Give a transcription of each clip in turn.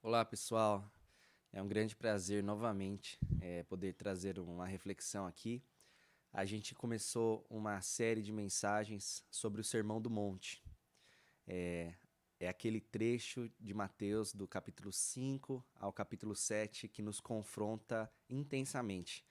Olá, pessoal. É um grande prazer novamente poder trazer uma reflexão aqui. A gente começou uma série de mensagens sobre o Sermão do Monte. É aquele trecho de Mateus do capítulo 5 ao capítulo 7 que nos confronta intensamente.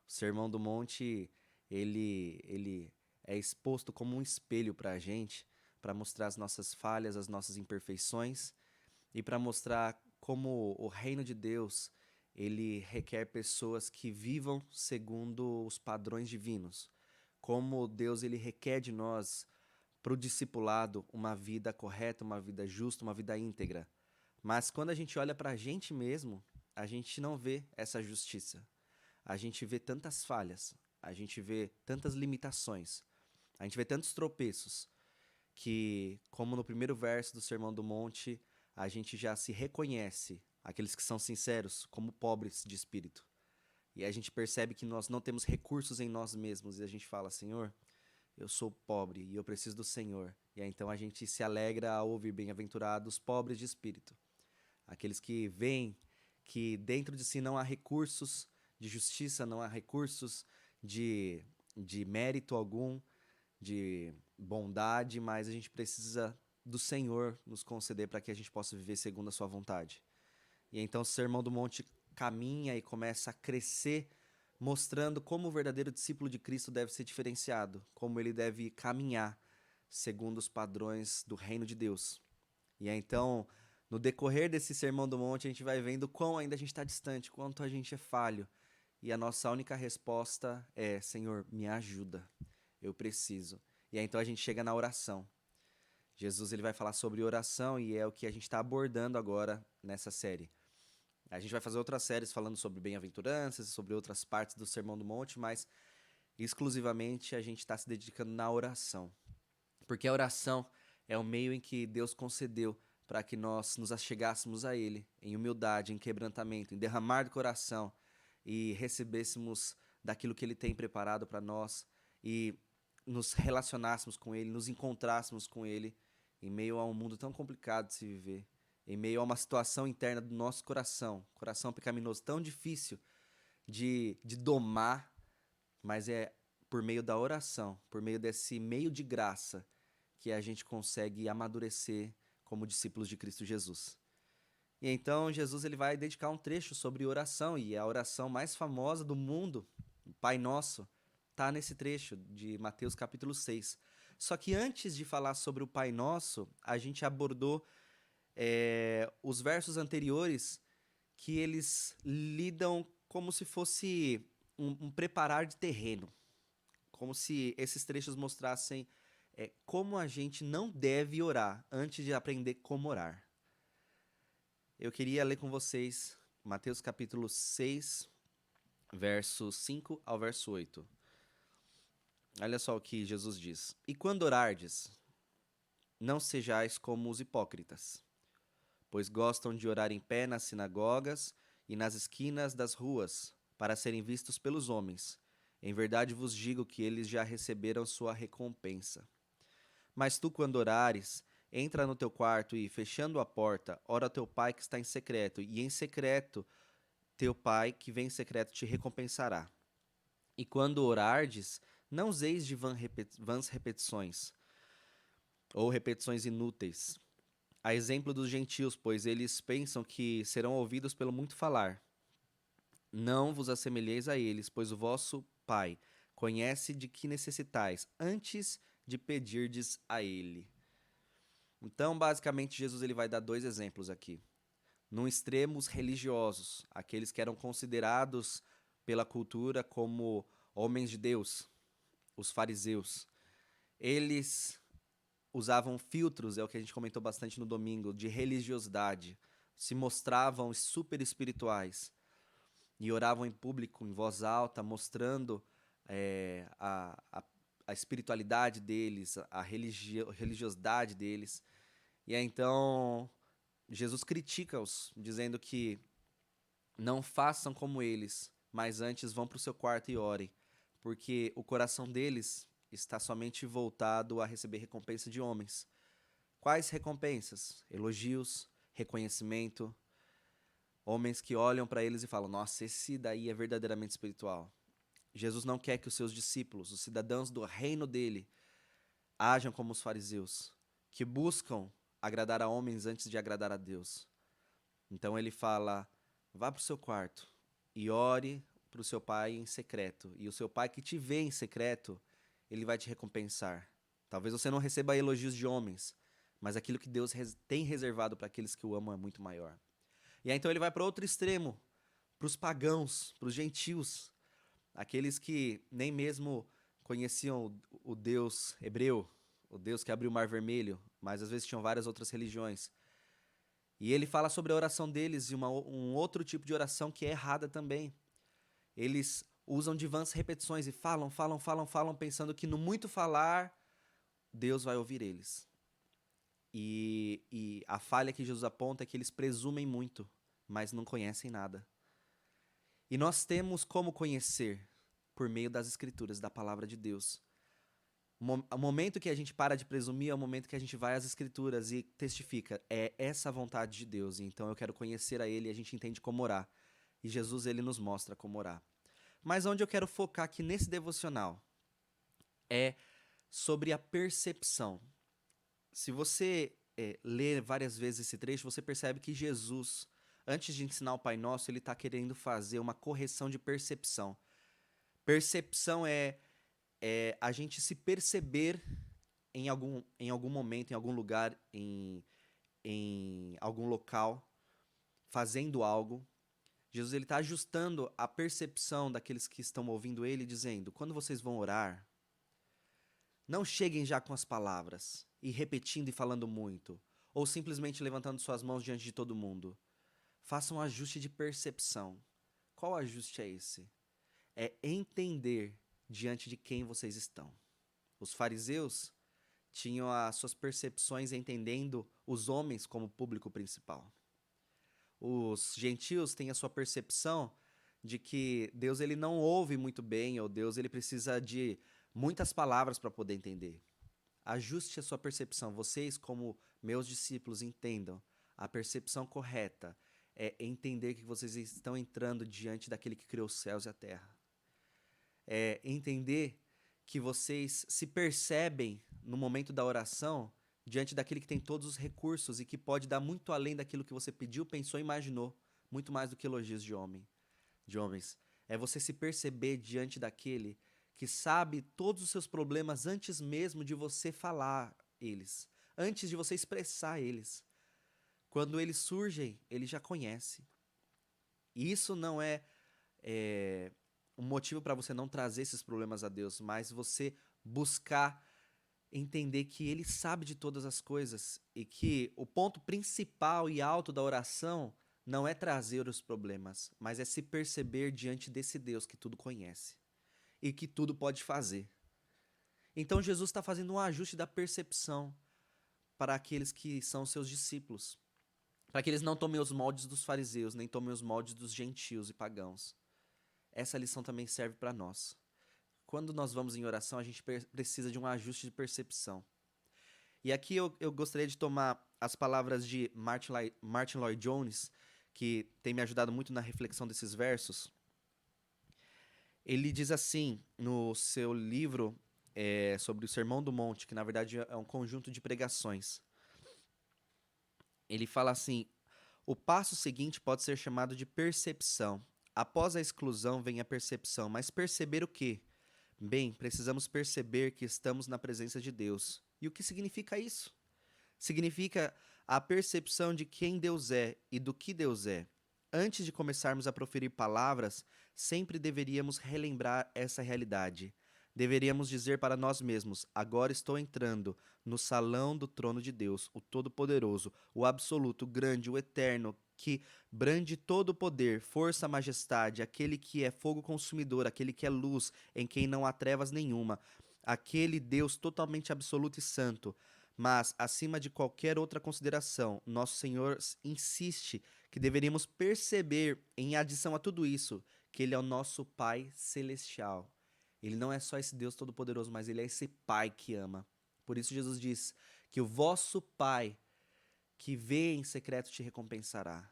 O Sermão do Monte, ele é exposto como um espelho para a gente, para mostrar as nossas falhas, as nossas imperfeições e para mostrar como o reino de Deus ele requer pessoas que vivam segundo os padrões divinos. Como Deus ele requer de nós para o discipulado uma vida correta, uma vida justa, uma vida íntegra. Mas quando a gente olha para a gente mesmo, a gente não vê essa justiça. A gente vê tantas falhas, a gente vê tantas limitações, a gente vê tantos tropeços que, como no primeiro verso do Sermão do Monte, a gente já se reconhece, aqueles que são sinceros, como pobres de espírito. E a gente percebe que nós não temos recursos em nós mesmos e a gente fala: Senhor, eu sou pobre e eu preciso do Senhor. E aí, então a gente se alegra ao ouvir bem-aventurados pobres de espírito, aqueles que veem que dentro de si não há recursos de justiça, não há recursos de, de mérito algum, de bondade, mas a gente precisa do Senhor nos conceder para que a gente possa viver segundo a sua vontade. E então o Sermão do Monte caminha e começa a crescer, mostrando como o verdadeiro discípulo de Cristo deve ser diferenciado, como ele deve caminhar segundo os padrões do reino de Deus. E aí, então, no decorrer desse Sermão do Monte, a gente vai vendo quão ainda a gente está distante, quanto a gente é falho. E a nossa única resposta é: Senhor, me ajuda, eu preciso. E aí, então a gente chega na oração. Jesus ele vai falar sobre oração e é o que a gente está abordando agora nessa série. A gente vai fazer outras séries falando sobre bem-aventuranças, sobre outras partes do Sermão do Monte, mas exclusivamente a gente está se dedicando na oração. Porque a oração é o meio em que Deus concedeu para que nós nos achegássemos a Ele em humildade, em quebrantamento, em derramar do coração e recebêssemos daquilo que Ele tem preparado para nós e nos relacionássemos com Ele, nos encontrássemos com Ele em meio a um mundo tão complicado de se viver, em meio a uma situação interna do nosso coração pecaminoso tão difícil de domar, mas é por meio da oração, por meio desse meio de graça, que a gente consegue amadurecer como discípulos de Cristo Jesus. E então Jesus ele vai dedicar um trecho sobre oração, e a oração mais famosa do mundo, o Pai Nosso, está nesse trecho de Mateus capítulo 6. Só que antes de falar sobre o Pai Nosso, a gente abordou os versos anteriores que eles lidam como se fosse um preparar de terreno, como se esses trechos mostrassem como a gente não deve orar antes de aprender como orar. Eu queria ler com vocês Mateus capítulo 6, verso 5 ao verso 8. Olha só o que Jesus diz: E quando orardes, não sejais como os hipócritas, pois gostam de orar em pé nas sinagogas e nas esquinas das ruas, para serem vistos pelos homens. Em verdade vos digo que eles já receberam sua recompensa. Mas tu, quando orares, entra no teu quarto e, fechando a porta, ora ao teu pai que está em secreto, e em secreto teu pai que vem em secreto te recompensará. E quando orardes, não useis de vãs repetições, ou repetições inúteis, a exemplo dos gentios, pois eles pensam que serão ouvidos pelo muito falar. Não vos assemelheis a eles, pois o vosso Pai conhece de que necessitais antes de pedirdes a ele. Então, basicamente, Jesus ele vai dar dois exemplos aqui. Num extremo, os religiosos, aqueles que eram considerados pela cultura como homens de Deus, os fariseus. Eles usavam filtros, é o que a gente comentou bastante no domingo, de religiosidade. Se mostravam super espirituais e oravam em público, em voz alta, mostrando a espiritualidade deles, a religiosidade deles. E aí, então Jesus critica-os, dizendo que não façam como eles, mas antes vão para o seu quarto e orem, porque o coração deles está somente voltado a receber recompensa de homens. Quais recompensas? Elogios, reconhecimento, Homens que olham para eles e falam: nossa, esse daí é verdadeiramente espiritual. Jesus não quer que os seus discípulos, os cidadãos do reino dele, ajam como os fariseus, que buscam agradar a homens antes de agradar a Deus. Então ele fala: vá para o seu quarto e ore para o seu pai em secreto. E o seu pai que te vê em secreto, ele vai te recompensar. Talvez você não receba elogios de homens, mas aquilo que Deus tem reservado para aqueles que o amam é muito maior. E aí então ele vai para outro extremo, para os pagãos, para os gentios, aqueles que nem mesmo conheciam o Deus hebreu, o Deus que abriu o Mar Vermelho, mas às vezes tinham várias outras religiões. E ele fala sobre a oração deles e um outro tipo de oração que é errada também. Eles usam de vãs repetições e falam, pensando que no muito falar, Deus vai ouvir eles. E a falha que Jesus aponta é que eles presumem muito, mas não conhecem nada. E nós temos como conhecer por meio das Escrituras, da palavra de Deus. O momento que a gente para de presumir é o momento que a gente vai às Escrituras e testifica. É essa a vontade de Deus, então eu quero conhecer a Ele e a gente entende como orar. E Jesus, Ele nos mostra como orar. Mas onde eu quero focar aqui nesse devocional é sobre a percepção. Se você ler várias vezes esse trecho, você percebe que Jesus, antes de ensinar o Pai Nosso, ele está querendo fazer uma correção de percepção. Percepção é a gente se perceber em algum momento, em algum lugar, em algum local, fazendo algo. Jesus está ajustando a percepção daqueles que estão ouvindo ele, dizendo: quando vocês vão orar, não cheguem já com as palavras e repetindo e falando muito, ou simplesmente levantando suas mãos diante de todo mundo. Façam um ajuste de percepção. Qual ajuste é esse? É entender diante de quem vocês estão. Os fariseus tinham as suas percepções entendendo os homens como público principal. Os gentios têm a sua percepção de que Deus ele não ouve muito bem, ou Deus ele precisa de muitas palavras para poder entender. Ajuste a sua percepção. Vocês, como meus discípulos, entendam. A percepção correta é entender que vocês estão entrando diante daquele que criou os céus e a terra. É entender que vocês se percebem no momento da oração diante daquele que tem todos os recursos e que pode dar muito além daquilo que você pediu, pensou e imaginou, muito mais do que elogios de homens. É você se perceber diante daquele que sabe todos os seus problemas antes mesmo de você falar eles, antes de você expressar eles. Quando eles surgem, ele já conhece. E isso não é um motivo para você não trazer esses problemas a Deus, mas você buscar entender que ele sabe de todas as coisas e que o ponto principal e alto da oração não é trazer os problemas, mas é se perceber diante desse Deus que tudo conhece e que tudo pode fazer. Então Jesus está fazendo um ajuste da percepção para aqueles que são seus discípulos, para que eles não tomem os moldes dos fariseus, nem tomem os moldes dos gentios e pagãos. Essa lição também serve para nós. Quando nós vamos em oração, a gente precisa de um ajuste de percepção. E aqui eu gostaria de tomar as palavras de Martin Lloyd Jones, que tem me ajudado muito na reflexão desses versos. Ele diz assim, no seu livro sobre o Sermão do Monte, que na verdade é um conjunto de pregações. Ele fala assim: o passo seguinte pode ser chamado de percepção. Após a exclusão vem a percepção, mas perceber o quê? Bem, precisamos perceber que estamos na presença de Deus. E o que significa isso? Significa a percepção de quem Deus é e do que Deus é. Antes de começarmos a proferir palavras, sempre deveríamos relembrar essa realidade. Deveríamos dizer para nós mesmos: agora estou entrando no salão do trono de Deus, o Todo-Poderoso, o Absoluto, o Grande, o Eterno, que brande todo o poder, força, majestade, aquele que é fogo consumidor, aquele que é luz, em quem não há trevas nenhuma, aquele Deus totalmente absoluto e santo. Mas, acima de qualquer outra consideração, nosso Senhor insiste que deveríamos perceber, em adição a tudo isso, que Ele é o nosso Pai Celestial. Ele não é só esse Deus Todo-Poderoso, mas Ele é esse Pai que ama. Por isso Jesus diz que o vosso Pai, que vê em secreto, te recompensará.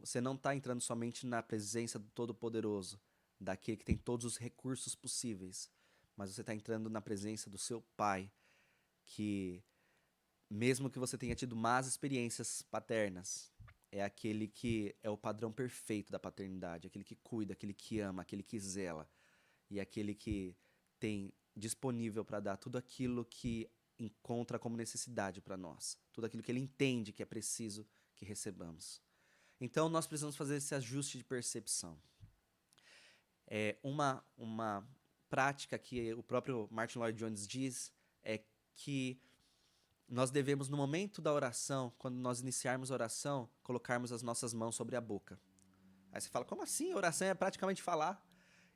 você não está entrando somente na presença do Todo-Poderoso, daquele que tem todos os recursos possíveis, mas você está entrando na presença do seu Pai, que, mesmo que você tenha tido más experiências paternas, é aquele que é o padrão perfeito da paternidade, aquele que cuida, aquele que ama, aquele que zela, e aquele que tem disponível para dar tudo aquilo que encontra como necessidade para nós, tudo aquilo que ele entende que é preciso que recebamos. Então nós precisamos fazer esse ajuste de percepção. Uma prática que o próprio Martin Lloyd-Jones diz é que nós devemos, no momento da oração, quando nós iniciarmos a oração, colocarmos as nossas mãos sobre a boca. Aí você fala, como assim? A oração é praticamente falar.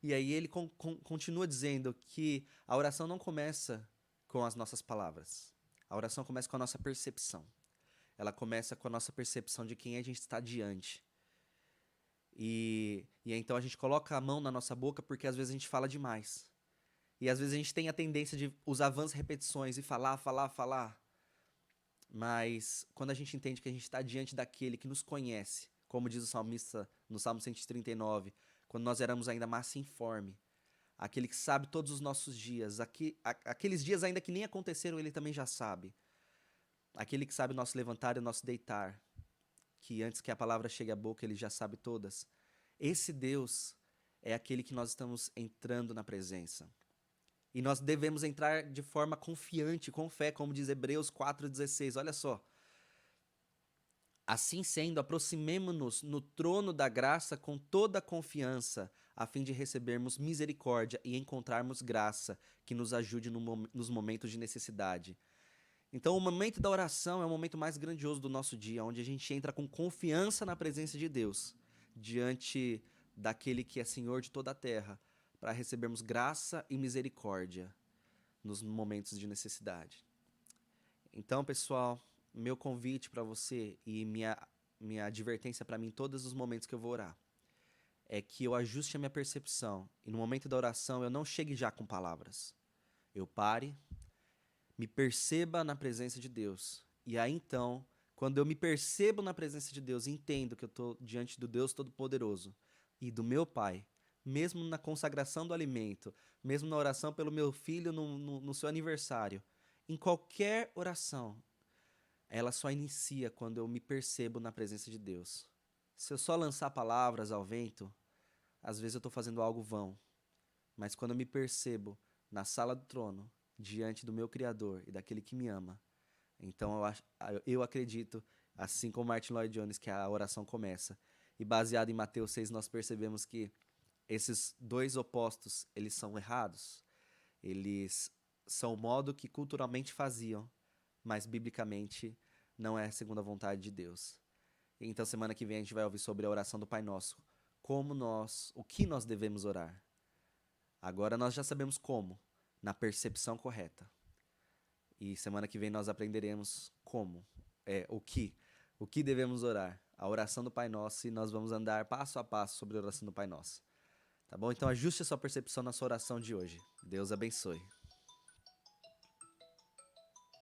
E aí ele continua dizendo que a oração não começa com as nossas palavras. A oração começa com a nossa percepção. Ela começa com a nossa percepção de quem a gente está diante. E então a gente coloca a mão na nossa boca porque às vezes a gente fala demais. E às vezes a gente tem a tendência de usar vãs repetições e falar. Mas quando a gente entende que a gente está diante daquele que nos conhece, como diz o salmista no Salmo 139, quando nós éramos ainda massa informe, aquele que sabe todos os nossos dias, aqueles dias ainda que nem aconteceram, ele também já sabe. Aquele que sabe o nosso levantar e o nosso deitar, que antes que a palavra chegue à boca, ele já sabe todas. Esse Deus é aquele que nós estamos entrando na presença. E nós devemos entrar de forma confiante, com fé, como diz Hebreus 4,16. Olha só. Assim sendo, aproximemo-nos no trono da graça com toda a confiança, a fim de recebermos misericórdia e encontrarmos graça que nos ajude nos momentos de necessidade. Então, o momento da oração é o momento mais grandioso do nosso dia, onde a gente entra com confiança na presença de Deus, diante daquele que é Senhor de toda a terra, para recebermos graça e misericórdia nos momentos de necessidade. Então, pessoal, meu convite para você e minha advertência para mim em todos os momentos que eu vou orar é que eu ajuste a minha percepção e no momento da oração eu não chegue já com palavras. Eu pare, me perceba na presença de Deus. E aí então, quando eu me percebo na presença de Deus e entendo que eu estou diante do Deus Todo-Poderoso e do meu Pai, mesmo na consagração do alimento, mesmo na oração pelo meu filho no seu aniversário, em qualquer oração, ela só inicia quando eu me percebo na presença de Deus. Se eu só lançar palavras ao vento, às vezes eu estou fazendo algo vão. Mas quando eu me percebo na sala do trono, diante do meu Criador e daquele que me ama, então eu acredito, assim como Martin Lloyd-Jones, que a oração começa. E baseado em Mateus 6, nós percebemos que esses dois opostos, eles são errados. Eles são o modo que culturalmente faziam, mas biblicamente não é segundo a vontade de Deus. Então semana que vem a gente vai ouvir sobre a oração do Pai Nosso. O que nós devemos orar. Agora nós já sabemos como, na percepção correta. E semana que vem nós aprenderemos o que devemos orar. A oração do Pai Nosso, e nós vamos andar passo a passo sobre a oração do Pai Nosso. Tá bom? Então ajuste a sua percepção na sua oração de hoje. Deus abençoe.